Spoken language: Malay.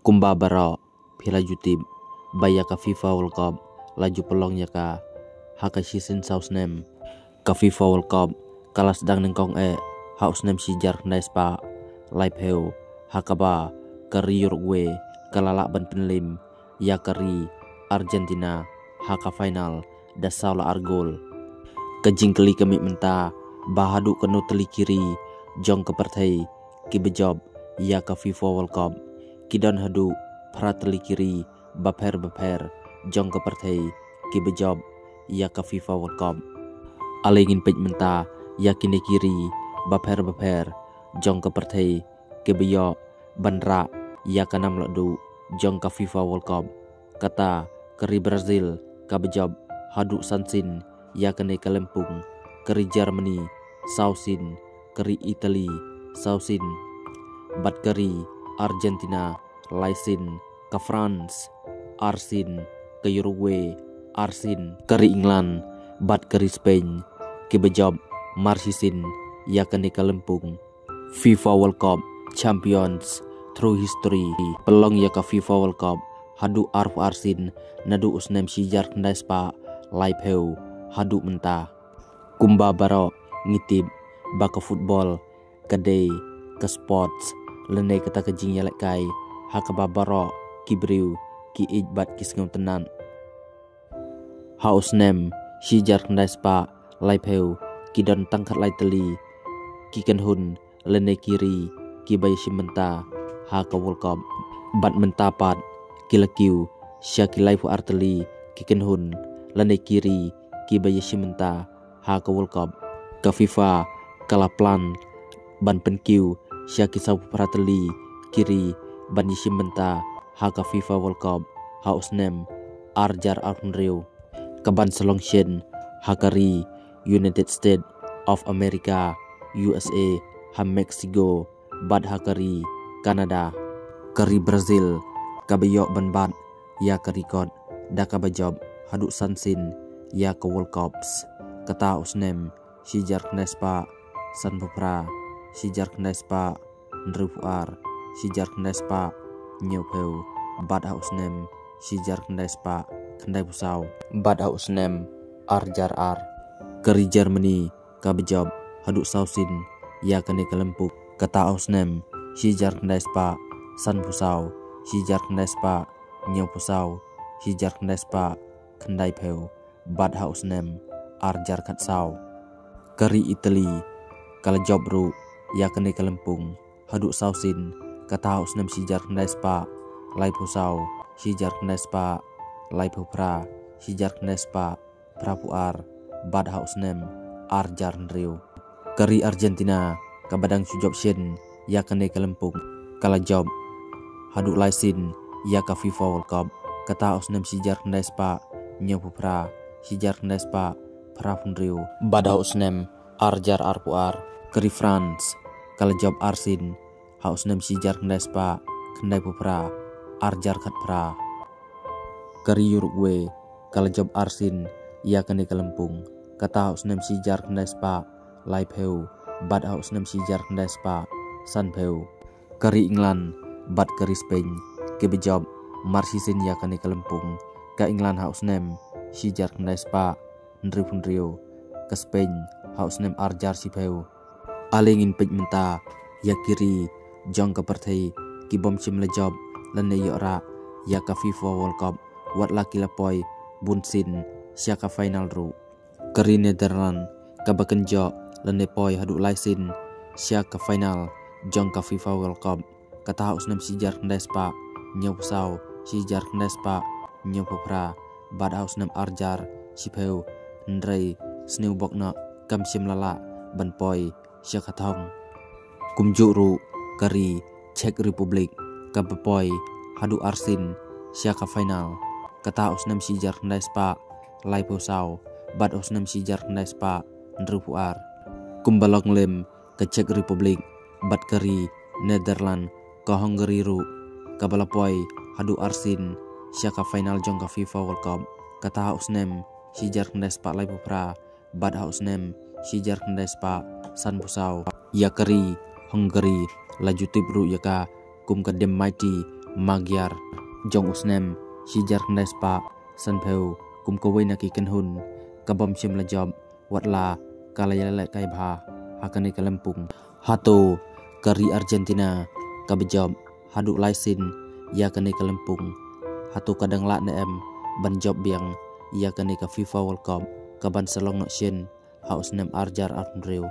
Kumba bara phila jutib baya ka FIFA World Cup laju pelong ya ka haka season sausnem ka FIFA World Cup kalas dang nengkong hausnem sijar ndai spa live heu hakaba kari Uruguay kalala ban penlim ya kari Argentina haka final da saula argol kejingkeli kami menta bahadu kenu teli kiri jong kepertai ki bejob ya ka FIFA World Cup kidon hadu prateli kiri baper jong kepertai ki bejob ya ka FIFA World Cup alingin pej menta ya kini kiri baper jong kepertai ki beyo bandra ya ka nam ladu jong ka FIFA World Cup kata keri Brazil ka bejob hadu sansin ya kene kalempung keri Germany sausin keri Italy sausin bat keri Argentina laisin ke France arsin ke Uruguay arsin keri England bat keri Spain ke bejob marsisin ya kene kalempung FIFA World Cup Champions through history pelong ya ka FIFA World Cup hadu arf arsin nadu usnem sijar kendai spa live heu hadu menta kumba baro ngitib baka football kadai ke sports lenai kata kejing yalek kai hakaba baro kibriu ki ijbat kisngam tenan hausnem sijar kendai spa live heu kidon tangkat lai teli kiken hun lenai kiri ki bayi simenta haka World Cup bat mentapat kilakiu syaki live arteli kiken hun lenai kiri ki bayi simenta haka World Cup ka FIFA kala plan ban penkiu syaki sapu prateli kiri ban simenta haka FIFA World Cup hausnem arjar arunreu kaban selongshen hakari United States of America USA ha Mexico bad hakari Canada kari Brazil kabayok ban ya karikot da kabajob haduk sansin ya ke World Cups kata usnem sijar knespa san pupra sijar knespa ndrufuar sijar knespa nyopeu bad usnem sijar knespa kendai pusau bad usnem arjar ar kari Germany kabajob haduk sausin ya kene kelempuk kata usnem sijar kendai spa san pusau sijar kendai spa nyau pusau sijar kendai spa kendai peu bad hausnem arjar kat sau kari Italy kala jobru ya kene kelempung haduk sausin kata hausnem sijar kendai spa lai pusau sijar kendai spa lai pupra sijar kendai spa prapuar bad hausnem arjar nriu kari Argentina kabadang sujob shen ya kene kelempung kala job haduk laisin ya ka FIFA World Cup kata usnem sijar kendai spa nyopupra sijar kendai spa prapunriu bada usnem arjar arpuar keri France kala job arsin hausnem sijar kendai spa kendai pupra arjar katpra keri Uruguay kala job arsin ya kene kelempung kata hausnem sijar kendai spa live heu bad hausnem sijar kendai spa san peu kari England bat kari Spain ke bejob marsisin ya kane kelempung ka England hausnem sijar kendai spa ndripunrio ke Spain hausnem arjar sipeu alingin pej menta ya kiri jong kepertai ki bom sim lejob lene yora ya ka FIFA World Cup wat laki lapoi bunsin siaka final ru kari Netherlands ka bakenjo lene poi haduk laisin siaka final jong ka FIFA World Cup kata hausnem sijar kendai spa nyau pusau sijar kendai spa nyau pupra bad hausnem arjar sipeu ndrei sneu bokna kam sim lala ban poi syakathong kumjuru kari Czech Republic ka bepoi hadu arsin syaka final kata hausnem sijar kendai spa lai pusau bad hausnem sijar kendai spa ndrupuar kumbalong lem ke Czech Republic bat kari Netherlands ke Hungary ru kabalapoi hadu arsin syaka final jong ka FIFA World Cup kata hausnem sijar kendai spa lai pupra bad hausnem sijar kendai spa san pusau ya kari Hungary laju tibru yaka kum ka dem mighty Magyar jong usnem sijar kendai spa sanpeu kum kawai na kiken hun kabam shim la job watla kalayala kai bha hakane kalampung hato kari Argentina kabejob haduk laisin ya kane kalampung hato kadang la na em ban job biang ya kane ka FIFA World Cup kaban salong no shin ha usnem arjar arnreu